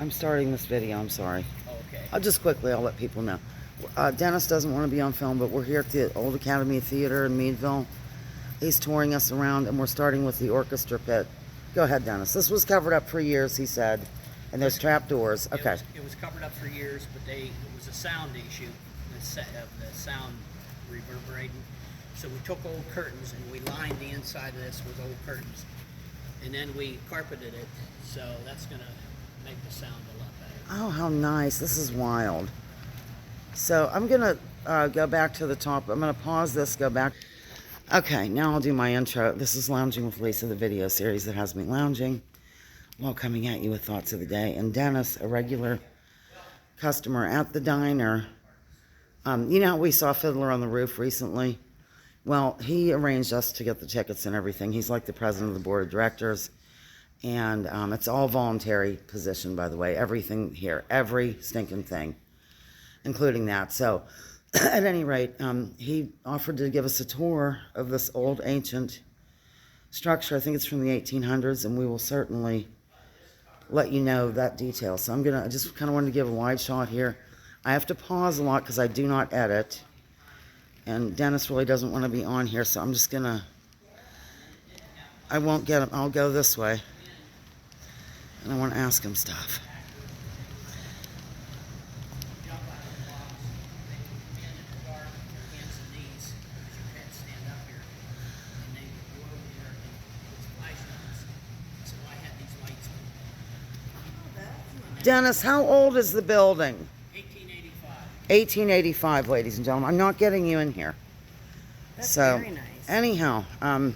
I'm starting this video, I'm sorry. Okay. I'll let people know. Dennis doesn't want to be on film, but we're here at the Old Academy Theater in Meadville. He's touring us around, and we're starting with the orchestra pit. Go ahead, Dennis. This was covered up for years, he said, and there's trap doors. Okay. It was covered up for years, but it was a sound issue, the sound reverberating. So we took old curtains and we lined the inside of this with old curtains, and then we carpeted it. So that's gonna make the sound a lot better. Oh, how nice. This is wild. So I'm going to go back to the top. I'm going to pause this, go back. Okay, now I'll do my intro. This is Lounging with Lisa, the video series that has me lounging while coming at you with thoughts of the day. And Dennis, a regular customer at the diner. You know how we saw Fiddler on the Roof recently? Well, he arranged us to get the tickets and everything. He's like the president of the board of directors. And it's all voluntary position, by the way. Everything here, every stinking thing, including that. So, at any rate, he offered to give us a tour of this old ancient structure. I think it's from the 1800s, and we will certainly let you know that detail. So I just kind of wanted to give a wide shot here. I have to pause a lot because I do not edit. And Dennis really doesn't want to be on here, so I'm just gonna, I won't get him. I'll go this way. And I want to ask him stuff. Dennis, how old is the building? 1885. 1885, ladies and gentlemen. I'm not getting you in here. That's very nice. Anyhow, I'm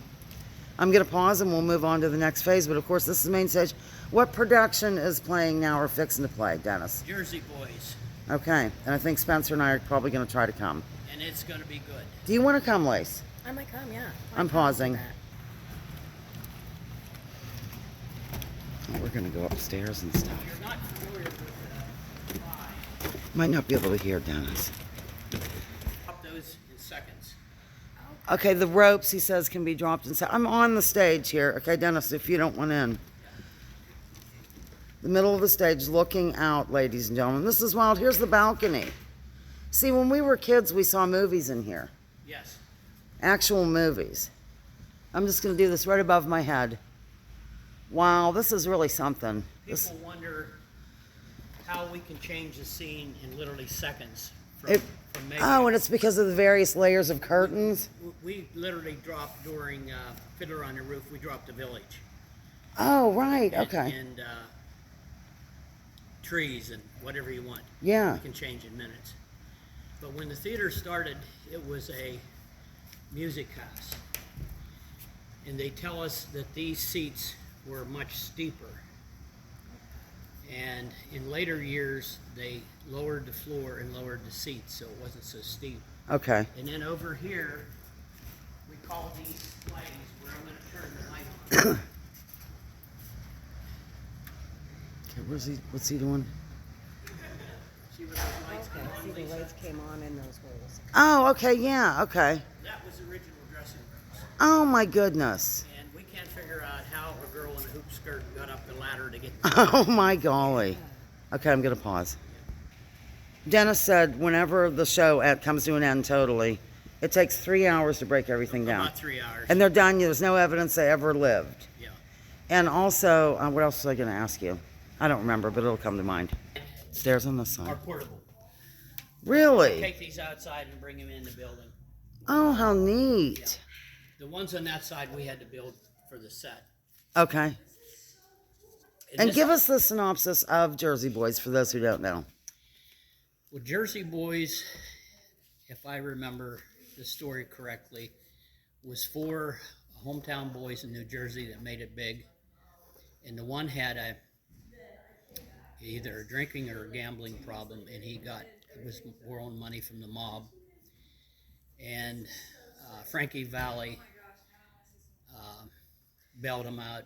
going to pause and we'll move on to the next phase. But of course, this is the main stage. What production is playing now or fixing to play, Dennis? Jersey Boys. Okay, and I think Spencer and I are probably going to try to come. And it's going to be good. Do you want to come, Lace? I might come, yeah. I'm pausing. We're going to go upstairs and stuff. You're not familiar with the line. Might not be able to hear Dennis. Up those in seconds. Okay, the ropes, he says, can be dropped inside. I'm on the stage here. Okay, Dennis, if you don't want in. The middle of the stage, looking out, ladies and gentlemen. This is wild. Here's the balcony. See, when we were kids, we saw movies in here. Yes. Actual movies. I'm just going to do this right above my head. Wow, this is really something. People wonder how we can change the scene in literally seconds. From and it's because of the various layers of curtains? We literally dropped during Fiddler on the Roof, we dropped the village. Oh, right, okay. And trees and whatever you want. Yeah. We can change in minutes. But when the theater started, it was a music house. And they tell us that these seats were much steeper. And in later years, they lowered the floor and lowered the seats so it wasn't so steep. Okay. And then over here, we call these flags where I'm going to turn the light on. Okay, what's he doing? See where those lights come on? See, the lights came on in those holes. Oh, okay, yeah, okay. That was the original dressing rooms. Oh, my goodness. And we can't figure out how a girl in a hoop skirt got up the ladder to get Oh, my golly. Okay, I'm going to pause. Dennis said whenever the show comes to an end totally, it takes 3 hours to break everything down. About 3 hours. And they're done. There's no evidence they ever lived. Yeah. And also, what else was I going to ask you? I don't remember, but it'll come to mind. Stairs on this Are side. portable. Really? Take these outside and bring them in the building. Oh, how neat. The ones on that side we had to build for the set. Okay. And this- give us the synopsis of Jersey Boys for those who don't know. Well, Jersey Boys, if I remember the story correctly, was four hometown boys in New Jersey that made it big. And the one had either a drinking or a gambling problem, and he was borrowing money from the mob. And Frankie Valli bailed him out,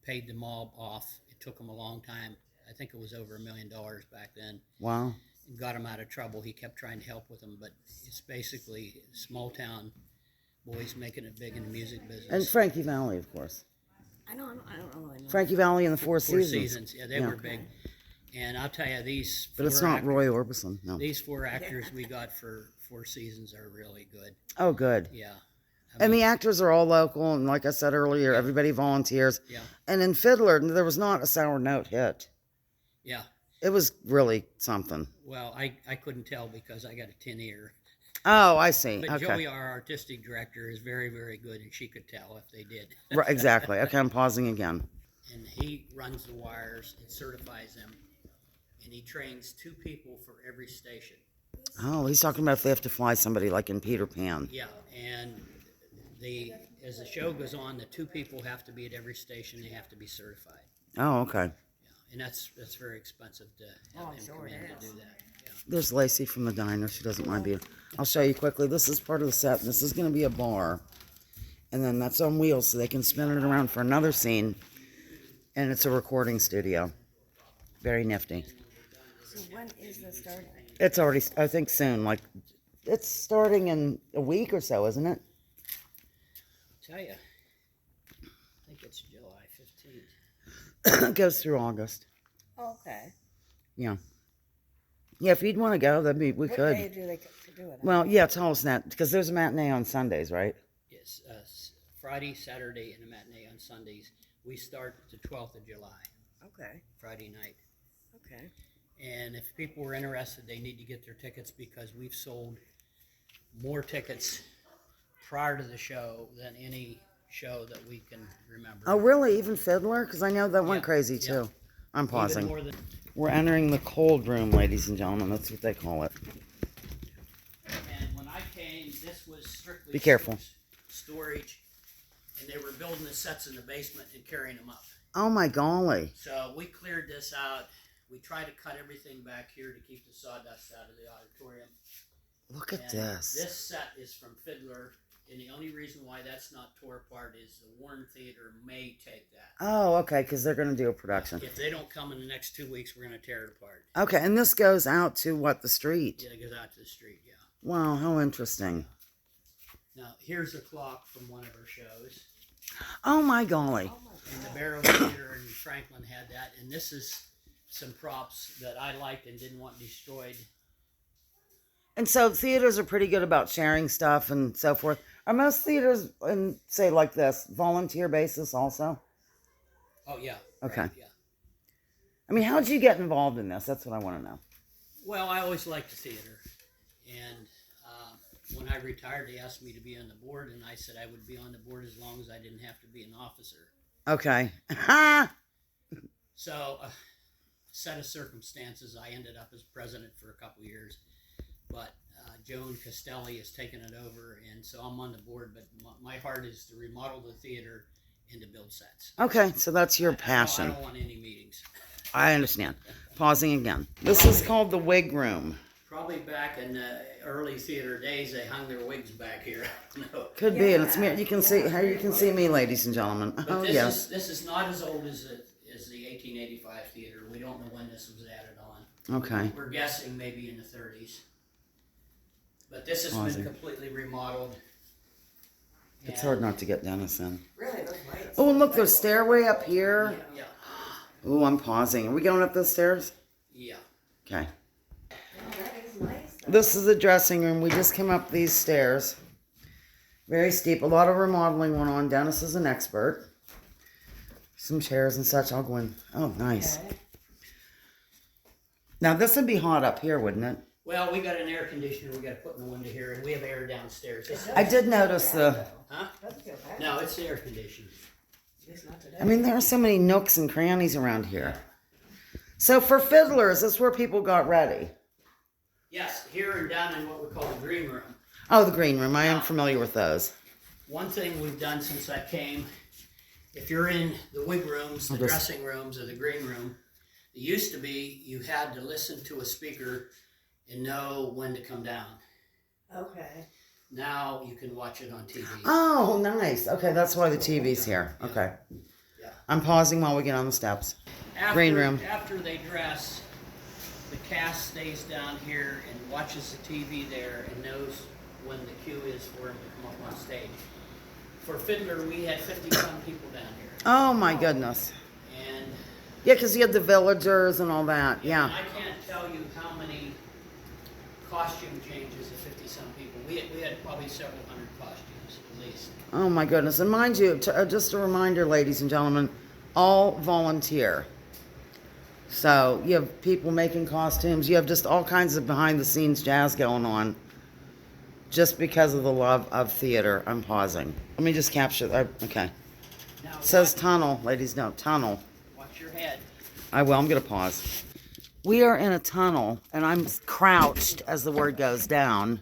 paid the mob off. It took him a long time. I think it was over $1 million back then. Wow. And got him out of trouble. He kept trying to help with him, but it's basically small town boys making it big in the music business. And Frankie Valli, of course. I don't really know. Frankie Valli and the Four Four Seasons. Seasons, yeah, they were big. And I'll tell you, these But it's four not actors- Roy Orbison, no. These 4 actors we got for 4 seasons are really good. Oh, good. Yeah. And the actors are all local, and like I said earlier, everybody volunteers. Yeah. And in Fiddler, there was not a sour note hit. Yeah. It was really something. Well, I couldn't tell because I got a tin ear. Oh, I see. But Okay. Joey, our artistic director, is very, very good, and she could tell if they did. Right, exactly. Okay, I'm pausing again. And he runs the wires and certifies them, and he trains 2 people for every station. Oh, he's talking about if they have to fly somebody like in Peter Pan. Yeah, and as the show goes on, the 2 people have to be at every station. They have to be certified. Oh, okay. Yeah, and that's very expensive to have him come in to do that. Yeah. There's Lacey from the diner. She doesn't mind being. I'll show you quickly. This is part of the set. This is going to be a bar. And then that's on wheels so they can spin it around for another scene. And it's a recording studio. Very nifty. So when is this starting? It's already, I think soon. Like, it's starting in a week or so, isn't it? Tell you, I think it's July 15th. It goes through August. Oh, okay. Yeah. Yeah, if you'd want to go, we What could. day do they do it on? Well, yeah, tell us that. Because there's a matinee on Sundays, right? It's Friday, Saturday, and a matinee on Sundays. We start the 12th of July, Okay. Friday night. Okay. And if people were interested, they need to get their tickets because we've sold more tickets prior to the show than any show that we can remember. Oh, really? Even Fiddler? Because I know that went Yeah, crazy, yeah. too. I'm Even pausing. more than, We're entering the cold room, ladies and gentlemen. That's what they call it. and when I came, this was strictly Be careful. storage, and they were building the sets in the basement and carrying them up. Oh, my golly. So we cleared this out. We tried to cut everything back here to keep the sawdust out of the auditorium. Look at And this. This set is from Fiddler, and the only reason why that's not tore apart is the Warren Theater may take that. Oh, okay, because they're going to do a production. If they don't come in the next 2 weeks, we're going to tear it apart. Okay, and this goes out to what, the street? Yeah, it goes out to the street, yeah. Wow, how interesting. Now, here's a clock from one of our shows. Oh, my golly. And the Barrow Theater in Franklin had that, and this is some props that I liked and didn't want destroyed. And so theaters are pretty good about sharing stuff and so forth. Are most theaters, in, say, like this, volunteer basis also? Oh, yeah. Okay. Right, yeah. I mean, how'd you get involved in this? That's what I want to know. Well, I always liked the theater, and when I retired, they asked me to be on the board, and I said I would be on the board as long as I didn't have to be an officer. Okay. Ha! So, set of circumstances, I ended up as president for a couple years, but Joan Castelli has taken it over, and so I'm on the board, but my heart is to remodel the theater and to build sets. Okay, so that's your I passion. don't want any meetings. I understand. Pausing again. This is called the wig room. Probably back in the early theater days, they hung their wigs back here. No. Could be, and it's me. You can see how you can see me, ladies and gentlemen. But Oh this yes. this is not as old as the 1885 theater. We don't know when this was added on. Okay. We're guessing maybe in the 30s. But this has Pausing. been completely remodeled. It's hard not to get Dennis in. Really, those lights. Oh, and look, there's stairway up here. Yeah, Oh, I'm pausing. Are we going up those stairs? yeah. Okay. Oh, that is nice. Though. This is the dressing room. We just came up these stairs. Very steep. A lot of remodeling went on. Dennis is an expert. Some chairs and such. I'll go in. Oh, nice. Okay. Now, this would be hot up here, wouldn't it? Well, we got an air conditioner we got to put in the window here, and we have air downstairs. I did notice the... Huh? Doesn't feel bad. No, it's air conditioned. Just not today. I mean, there are so many nooks and crannies around here. So for fiddlers, that's where people got ready. Yes, here and down in what we call the green room. Oh, the green room. I am familiar with those. One thing we've done since I came, if you're in the wig rooms, the dressing rooms, or the green room, it used to be you had to listen to a speaker and know when to come down. Okay. Now you can watch it on TV. Oh, nice. Okay, that's why the TV's here. Okay. Yeah. I'm pausing while we get on the steps. After, Green room. After they dress, the cast stays down here and watches the TV there and knows when the cue is for him to come up on stage. For Fiddler, we had 50-some people down here. Oh, my goodness. And Yeah, because you had the villagers and all that. And Yeah. I can't tell you how many costume changes of 50-some people. We had probably several hundred costumes, at least. Oh my goodness. And mind you, just a reminder, ladies and gentlemen, all volunteer. So you have people making costumes. You have just all kinds of behind the scenes jazz going on. Just because of the love of theater. I'm pausing. Let me just capture that. Okay. Now, It says tunnel, ladies. No, tunnel. watch your head. I will. I'm going to pause. We are in a tunnel, and I'm crouched as the word goes down.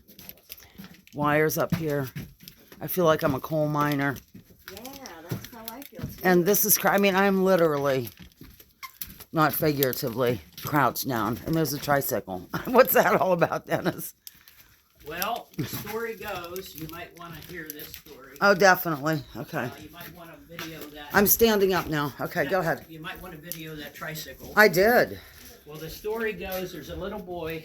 Wires up here. I feel like I'm a coal miner. Yeah, that's how I feel too. And this is, I mean, I'm literally, not figuratively, crouched down. And there's a tricycle. What's that all about, Dennis? Well, the story goes, you might want to hear this story. Oh, definitely. Okay. You might want to video that. I'm standing up now. Okay, go ahead. You might want to video that tricycle. I did. Well, the story goes, there's a little boy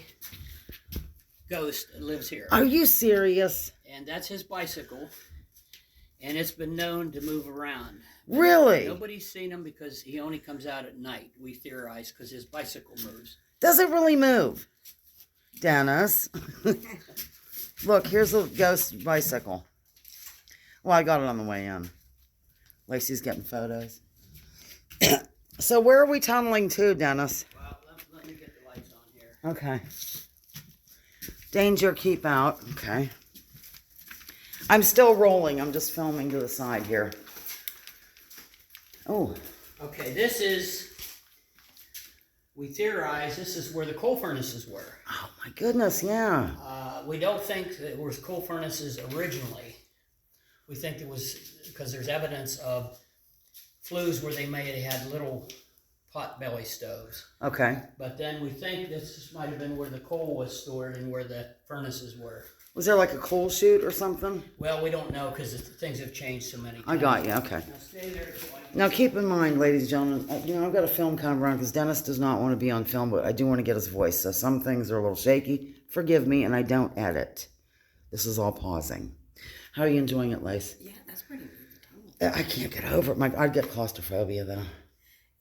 ghost that lives here. Are you serious? And that's his bicycle. And it's been known to move around. Really? Nobody's seen him because he only comes out at night, we theorize, because his bicycle moves. Does it really move? Dennis. Look, here's a ghost bicycle. Well, I got it on the way in. Lacey's getting photos. So where are we tunneling to, Dennis? Well, let me get the lights on here. Okay. Danger, keep out. Okay. I'm still rolling. I'm just filming to the side here. Oh. Okay, this is, we theorize, this is where the coal furnaces were. Oh, my goodness, yeah. We don't think that it was coal furnaces originally. We think it was, because there's evidence of flues where they may have had little pot belly stoves. Okay. But then we think this might have been where the coal was stored and where the furnaces were. Was there like a coal chute or something? Well, we don't know because things have changed so many times. I got you, okay. Now stay there. Now keep in mind, ladies and gentlemen, you know, I've got a film camera on because Dennis does not want to be on film, but I do want to get his voice. So some things are a little shaky. Forgive me, and I don't edit. This is all pausing. How are you enjoying it, Lace? Yeah, that's pretty neat. The tunnel. I can't get over it. I'd get claustrophobia, though.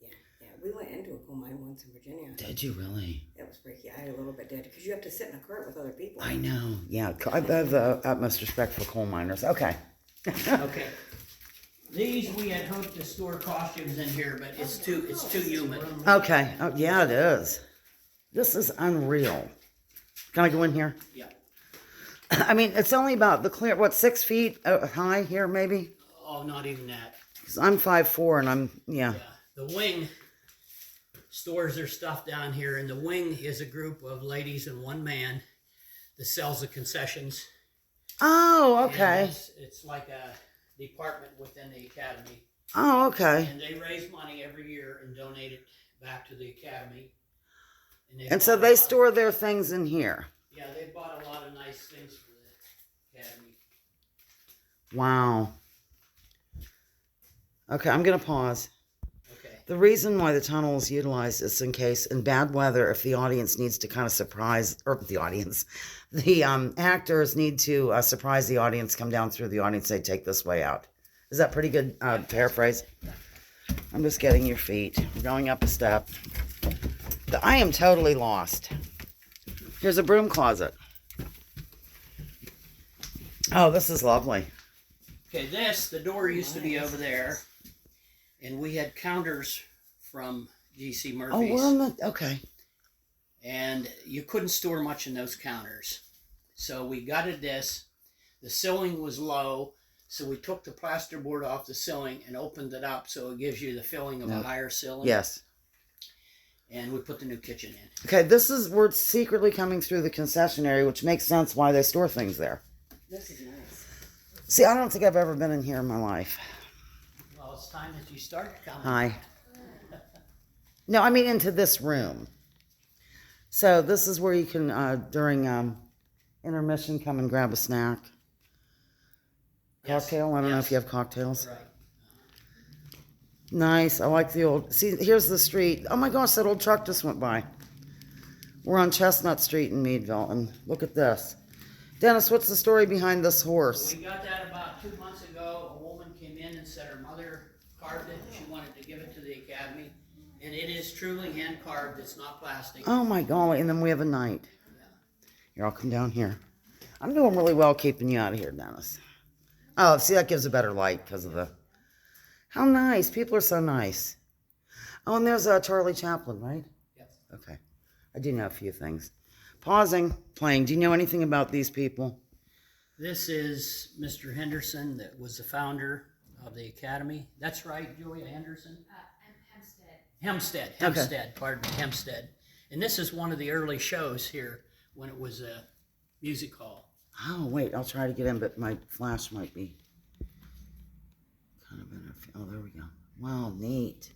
Yeah. We went into a coal mine once in Virginia. Did you really? It was freaky. I a little bit did because you have to sit in a cart with other people. I know. Yeah, I have the utmost respect for coal miners. Okay. Okay. These we had hoped to store costumes in here, but it's too humid. Okay. Oh, yeah, it is. This is unreal. Can I go in here? Yeah. I mean, it's only about the clear, what, 6 feet high here, maybe? Oh, not even that. 'Cause I'm 5'4", and I'm, yeah. Yeah. The wing stores their stuff down here, and the wing is a group of ladies and one man that sells the concessions. Oh, And okay. it's like a department within the academy. Oh, okay. And they raise money every year and donate it back to the academy. And so they store their things in here. Yeah, they bought a lot of nice things for the academy. Wow. Okay, I'm going to pause. Okay. The reason why the tunnel is utilized is in case, in bad weather, if the audience needs to kind of surprise, or the audience, the actors need to surprise the audience, come down through the audience, say, take this way out. Is that pretty good paraphrase? I'm just getting your feet. We're going up a step. I am totally lost. Here's a broom closet. Oh, this is lovely. Okay, the door used to be over there, and we had counters from G.C. Oh, Murphy's. we're on the, okay. And you couldn't store much in those counters. So we gutted this. The ceiling was low, so we took the plasterboard off the ceiling and opened it up so it gives you the feeling of a higher ceiling. Yes. And we put the new kitchen in. Okay, we're secretly coming through the concessionary, which makes sense why they store things there. This is nice. See, I don't think I've ever been in here in my life. Well, it's time that you start coming. Hi. No, I mean into this room. So this is where you can, during intermission, come and grab a snack. Yes, Cocktail? I don't know yes. if you have cocktails. Right. Nice. I like the old... See, here's the street. Oh my gosh, that old truck just went by. We're on Chestnut Street in Meadville, and look at this. Dennis, what's the story behind this horse? We got that about 2 months ago. A woman came in and said her mother carved it. She wanted to give it to the academy. And it is truly hand carved. It's not plastic. Oh my golly. And then we have a knight. Yeah. Here, I'll come down here. I'm doing really well keeping you out of here, Dennis. Oh, see, that gives a better light because of the... How nice. People are so nice. Oh, and there's Charlie Chaplin, right? Yes. Okay. I do know a few things. Pausing, playing. Do you know anything about these people? This is Mr. Henderson, that was the founder of the Academy. That's right, Julia Henderson? Hempstead, pardon me, Hempstead. And this is one of the early shows here when it was a music hall. Oh, wait, I'll try to get in, but my flash might be kind of interfering. Oh, there we go. Wow, neat.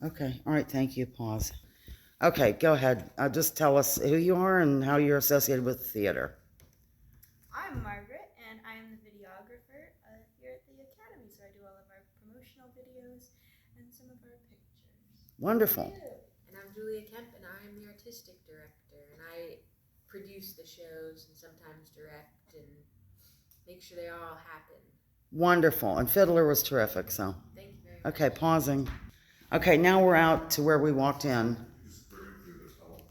Okay, all right, thank you. Pause. Okay, go ahead. Just tell us who you are and how you're associated with theater. I'm Margaret, and I'm the videographer here at the Academy, so I do all of our promotional videos and some of our pictures. Wonderful. And I'm Julia Kemp, and I'm the artistic director, and I produce the shows and sometimes direct and make sure they all happen. Wonderful. And Fiddler was terrific, so. Thank you very much. Okay, pausing. Okay, now we're out to where we walked in.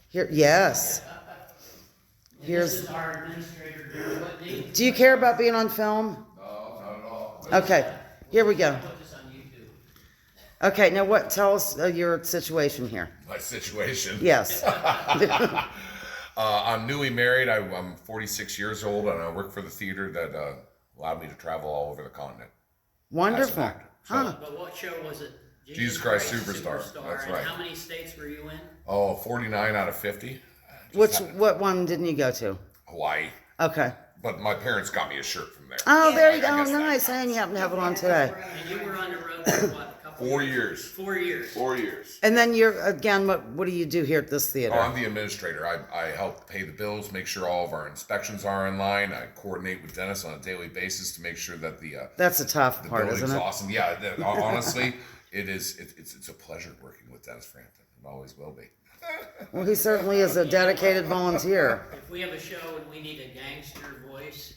Here, yes. And Here's. this is our administrator, Jerry Whitney. Do you care about being on film? No, not at all. Okay, here we go. Put this on YouTube. Okay, now what? Tell us your situation here. My situation. Yes. I'm newly married. I'm 46 years old, and I work for the theater that allowed me to travel all over the continent. Wonderful. As an actor. So, Huh. But what show was it? Jesus Christ Superstar. That's And right. how many states were you in? Oh, 49 out of 50. What one didn't you go to? Hawaii. Okay. But my parents got me a shirt from there. Oh, there you go. I Oh, guess that nice. And you happen to have it on today. And you were on the road for what, a couple 4 years. 4 years. 4 years. And then you're, again, what do you do here at this theater? Oh, I'm the administrator. I help pay the bills, make sure all of our inspections are in line. I coordinate with Dennis on a daily basis to make sure that the That's the tough the part, building's isn't it? awesome. Yeah, honestly, it's a pleasure working with Dennis Frampton. It always will be. Well, he certainly is a dedicated volunteer. If we have a show and we need a gangster voice,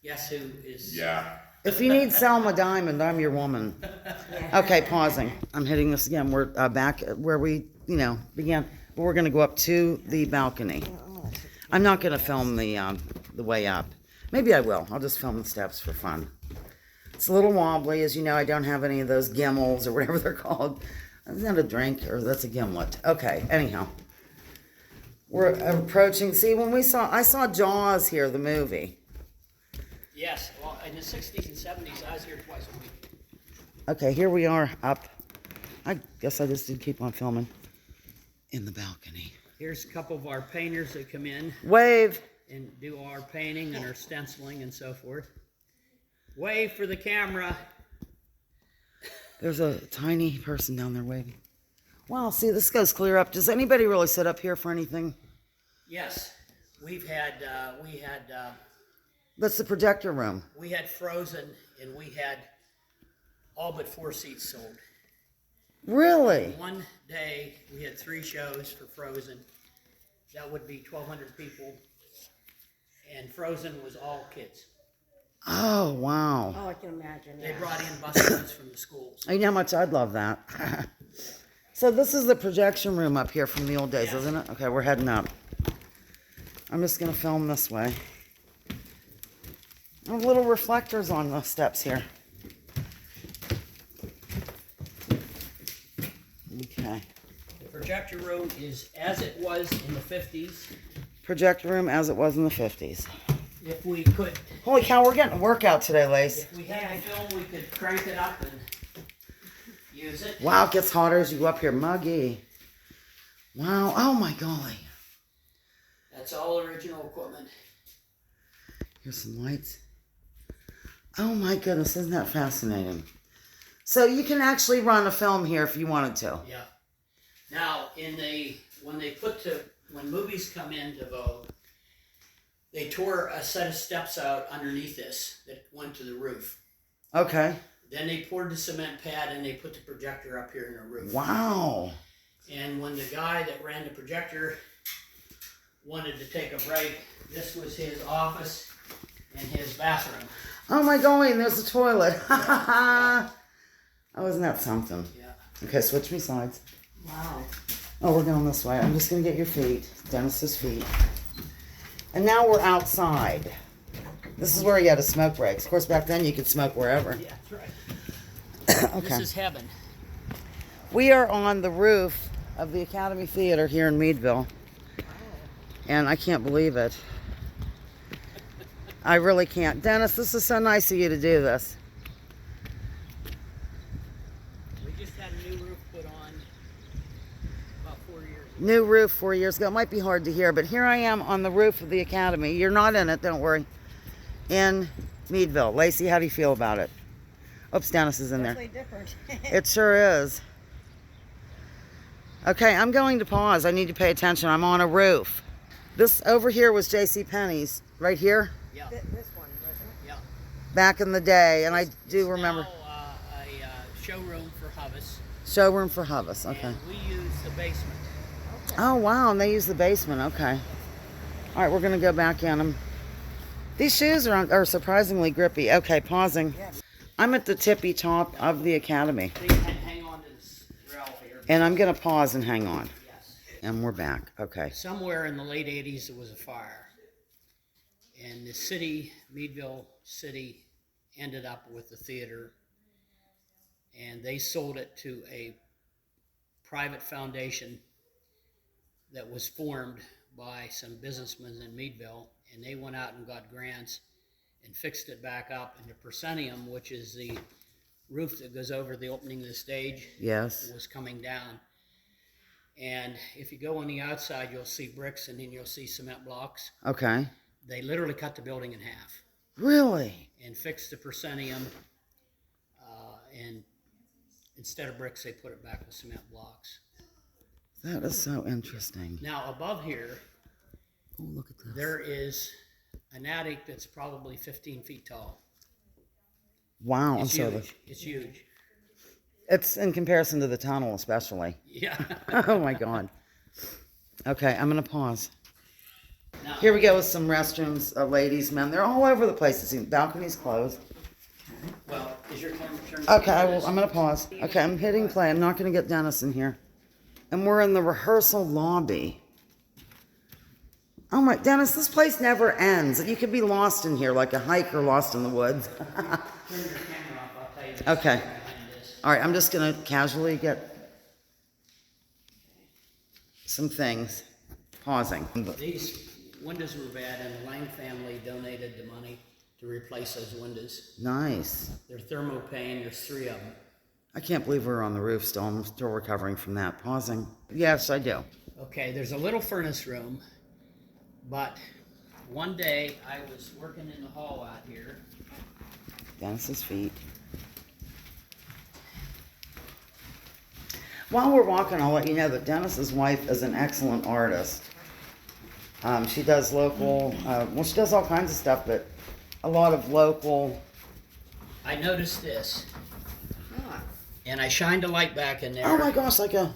guess who is? Yeah. If you need Selma Diamond, I'm your woman. Okay, pausing. I'm hitting this again. We're back where we, began. But we're going to go up to the balcony. I'm not going to film the way up. Maybe I will. I'll just film the steps for fun. It's a little wobbly. As you know, I don't have any of those gimmels or whatever they're called. Is that a drink or that's a gimlet? Okay, anyhow. We're approaching. See, I saw Jaws here, the movie. Yes, well, in the 60s and 70s, I was here twice a week. Okay, here we are up. I guess I just did keep on filming in the balcony. Here's a couple of our painters that come in Wave. and do our painting and our stenciling and so forth. Wave for the camera. There's a tiny person down there waving. Wow, see, this goes clear up. Does anybody really sit up here for anything? Yes, we had That's the projector room. Frozen, and we had all but 4 seats sold. Really? One day, we had 3 shows for Frozen. That would be 1,200 people, and Frozen was all kids. Oh, wow. Oh, I can imagine. They brought in buses from the schools. You know how much I'd love that. So this is the projection room up here from the old days, isn't it? Okay, we're heading up. I'm just going to film this way. Little reflectors on the steps here. Okay. The projector room is as it was in the 50s. Projector room as it was in the 50s. If we could, Holy cow, we're getting a workout today, Lace. if we had a film, we could crank it up and use it. Wow, it gets hotter as you go up here. Muggy. Wow. Oh, my golly. That's all original equipment. Here's some lights. Oh, my goodness. Isn't that fascinating? So you can actually run a film here if you wanted to. Yeah. Now, when movies come into vogue, they tore a set of steps out underneath this that went to the roof. Okay. Then they poured the cement pad and they put the projector up here in the roof. Wow. And when the guy that ran the projector wanted to take a break, this was his office and his bathroom. Oh, my golly. And there's a toilet. Oh, isn't that something? Yeah. Okay, switch me sides. Wow. Oh, we're going this way. I'm just going to get your feet. Dennis's feet. And now we're outside. This is where you had to smoke breaks. Of course, back then you could smoke wherever. Yeah, that's right. Okay. This is heaven. We are on the roof of the Academy Theater here in Meadville. And I can't believe it. I really can't. Dennis, this is so nice of you to do this. We just had a new roof put on about 4 years ago. New roof 4 years ago. It might be hard to hear, but here I am on the roof of the Academy. You're not in it, don't worry. In Meadville. Lacey, how do you feel about it? Oops, Dennis is in there. Different. It sure is. Okay, I'm going to pause. I need to pay attention. I'm on a roof. This over here was J.C. Penney's, right here, Yeah, This one, wasn't yeah. back in the day, and I do It's remember. now a showroom for Hubvis. Showroom for Hubvis, okay. And we use the basement. Oh, wow, and they use the basement, okay. All right, we're going to go back in them. These shoes are surprisingly grippy. Okay, pausing. Yes. I'm at the tippy top of the Academy, Hang on to this rail here. and I'm going to pause and hang on. Yes. And we're back, okay. Somewhere in the late 80s, there was a fire. And the city, Meadville City, ended up with the theater. And they sold it to a private foundation that was formed by some businessmen in Meadville. And they went out and got grants and fixed it back up. And the proscenium, which is the roof that goes over the opening of the stage, Yes. was coming down. And if you go on the outside, you'll see bricks and then you'll see cement blocks. Okay. They literally cut the building in half Really? and fixed the proscenium. And instead of bricks, they put it back with cement blocks. That is so interesting. Now, above here, Oh, look at this. there is an attic that's probably 15 feet tall. Wow. And It's so huge. It's huge. it's in comparison to the tunnel, especially. Yeah. Oh my God. Okay, I'm gonna pause. Now, Here we go with some restrooms, ladies, men. They're all over the place. It seems balconies closed. well, is your camera turned? Okay, I'm gonna pause. Okay, I'm hitting play. I'm not gonna get Dennis in here. And we're in the rehearsal lobby. Oh my, Dennis, this place never ends. You could be lost in here like a hiker lost in the woods. Turn your camera off. I'll tell you this Okay. behind this. All right, I'm just gonna casually get some things. Pausing. These windows were bad, and the Lang family donated the money to replace those windows. Nice. They're thermopane. There's 3 of them. I can't believe we're on the roof still. I'm still recovering from that. Pausing. Yes, I do. Okay, there's a little furnace room, but one day I was working in the hall out here. Dennis's feet. While we're walking, I'll let you know that Dennis's wife is an excellent artist. She does local, well, she does all kinds of stuff, but a lot of local. I noticed this, Ah, and I shined a light back in there. Oh my gosh, like a.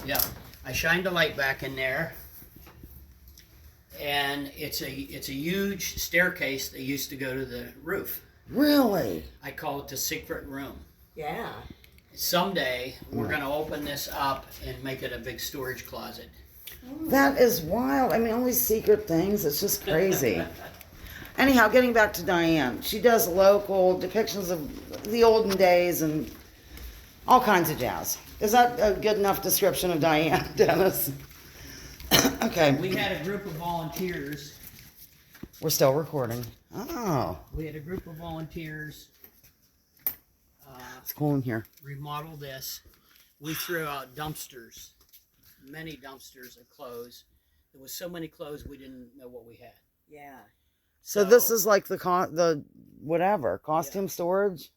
Yeah, I shined a light back in there, and it's a huge staircase that used to go to the roof. Really? I call it the secret room. yeah. Someday we're going to open this up and make it a big storage closet. That is wild. I mean, all these secret things, it's just crazy. Anyhow, getting back to Diane, she does local depictions of the olden days and all kinds of jazz. Is that a good enough description of Diane, Dennis? Okay. We had a group of volunteers. We're still recording. Oh, We had a group of volunteers it's cool in here. remodel this. We threw out dumpsters, many dumpsters of clothes. There was so many clothes we didn't know what we had. Yeah. So this is like the costume storage,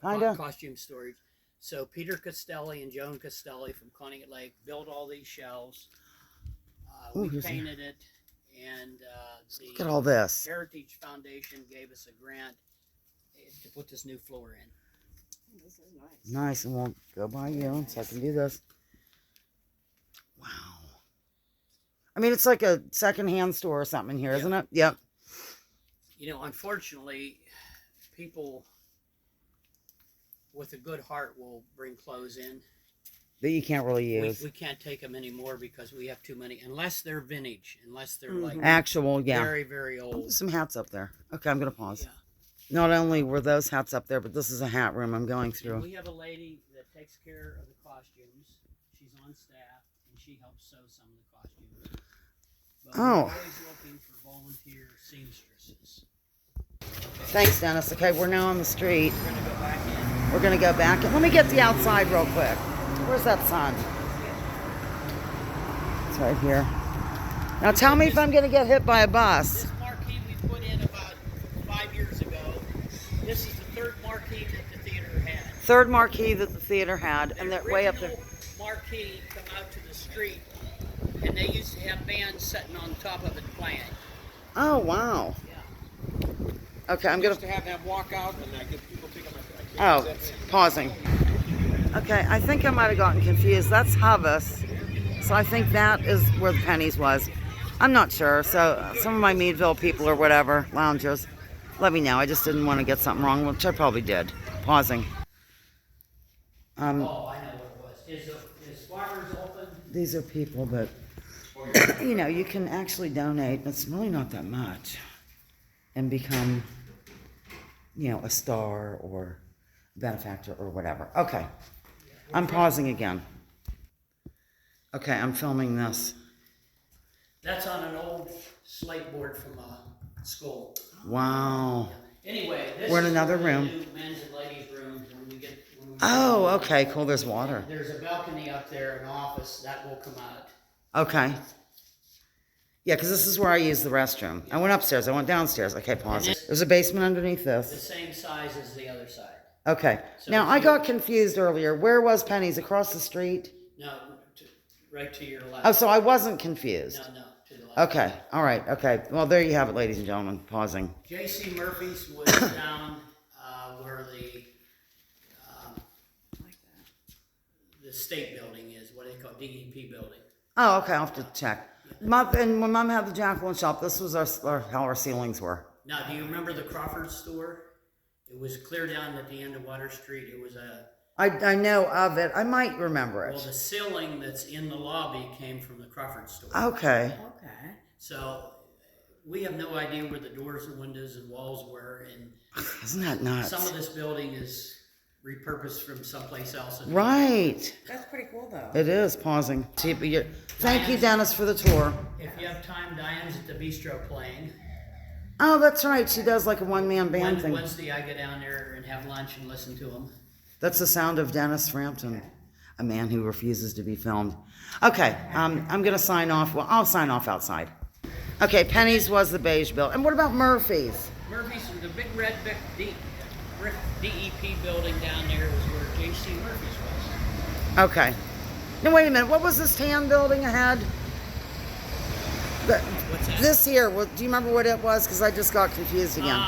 kind of. Costume storage. So Peter Costelli and Joan Costelli from Conneaut Lake built all these shelves. Ooh, We here's a- painted it, and Look at all this. Heritage Foundation gave us a grant to put this new floor in. This is nice. Nice, and we'll go by you so I can do this. Wow. I mean, it's like a secondhand store or something in here, isn't it? Yep. You know, unfortunately, people with a good heart will bring clothes in, that you can't really use. We can't take them anymore because we have too many, unless they're vintage, unless they're like Actual, yeah. very, very old. Some hats up there. Okay, I'm gonna pause. Yeah. Not only were those hats up there, but this is a hat room I'm going And through. we have a lady that takes care of the costumes. She's on staff, and she helps sew some of the costumes. But Oh. we're always looking for volunteer seamstresses. Thanks, Dennis. Okay, we're now on the street. We're gonna go back in. We're gonna go back. Let me get the outside real quick. Where's that sign? It's right here. Now tell me if I'm gonna get hit by a bus. This marquee we put in about 5 years ago. This is the third marquee that the theater had. Third marquee that the theater had, and The that way up there. original marquee come out to the street, and they used to have bands sitting on top of it playing. Oh wow. Yeah. Okay, I'm gonna. to have them walk out and I get people pick up my Oh, pausing. Okay, I think I might have gotten confused. That's Hubbus. So I think that is where the Pennies was. I'm not sure. So some of my Meadville people or whatever, loungers, let me know. I just didn't want to get something wrong, which I probably did. Pausing. Oh, I know what it was. Is Farmers open? These are people that, you know, you can actually donate. It's really not that much. And become, you know, a star or benefactor or whatever. Okay. I'm pausing again. Okay, I'm filming this. That's on an old slate board from school. Wow. Anyway, this We're in is another where room. they do men's and ladies' rooms when we get. When we Oh, okay, cool. There's water. There's a balcony up there, an office that will come out. Okay. Yeah, because this is where I use the restroom. I went upstairs. I went downstairs. Okay, pause it. There's a basement underneath The this. same size as the other side. Okay. So Now, if I you- got confused earlier. Where was Penny's? Across the street? No, right to your left. Oh, so I wasn't confused. No, to the left. Okay, all right, okay. Well, there you have it, ladies and gentlemen. Pausing. J.C. Murphy's was down where the state building is, what do they call it, DEP building. Oh, okay, I'll have to check. And when Mom had the Jacqueline shop, this was how our ceilings were. Now, do you remember the Crawford store? It was clear down at the end of Water Street. It was a, I know of it. I might remember well, it. the ceiling that's in the lobby came from the Crawford store. Okay. Okay. So we have no idea where the doors and windows and walls were, and Isn't that nuts? some of this building is repurposed from someplace else. Right. That's pretty cool though. It is. Pausing. Thank you, Dennis, for the tour. If you have time, Diane's at the bistro playing. Oh, that's right. She does like a one-man band thing. Wednesday, I go down there and have lunch and listen to them. That's the sound of Dennis Frampton, a man who refuses to be filmed. Okay, I'm going to sign off. Well, I'll sign off outside. Okay, Penny's was the beige bill. And what about Murphy's? Murphy's, the big red brick DEP building down there was where J.C. Murphy's was. Okay. Now, wait a minute. What was this tan building ahead? What's that? This here, do you remember what it was? Because I just got confused again.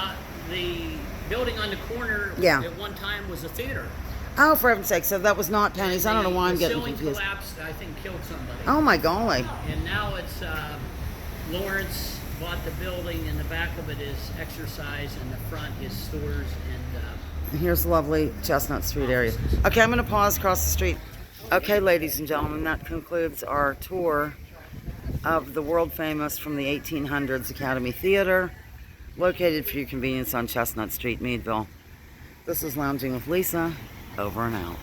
The building on the corner Yeah. at one time was a theater. Oh, for heaven's sake. So that was not Penny's. I don't know why I'm getting The ceiling confused. collapsed, I think killed somebody. Oh, my golly. And now it's, Lawrence bought the building, and the back of it is exercise, and the front is stores and, And here's lovely Chestnut Street area. Okay, I'm going to pause across the street. Okay, ladies and gentlemen, that concludes our tour of the world famous from the 1800s Academy Theater, located for your convenience on Chestnut Street, Meadville. This is Lounging with Lisa, over and out.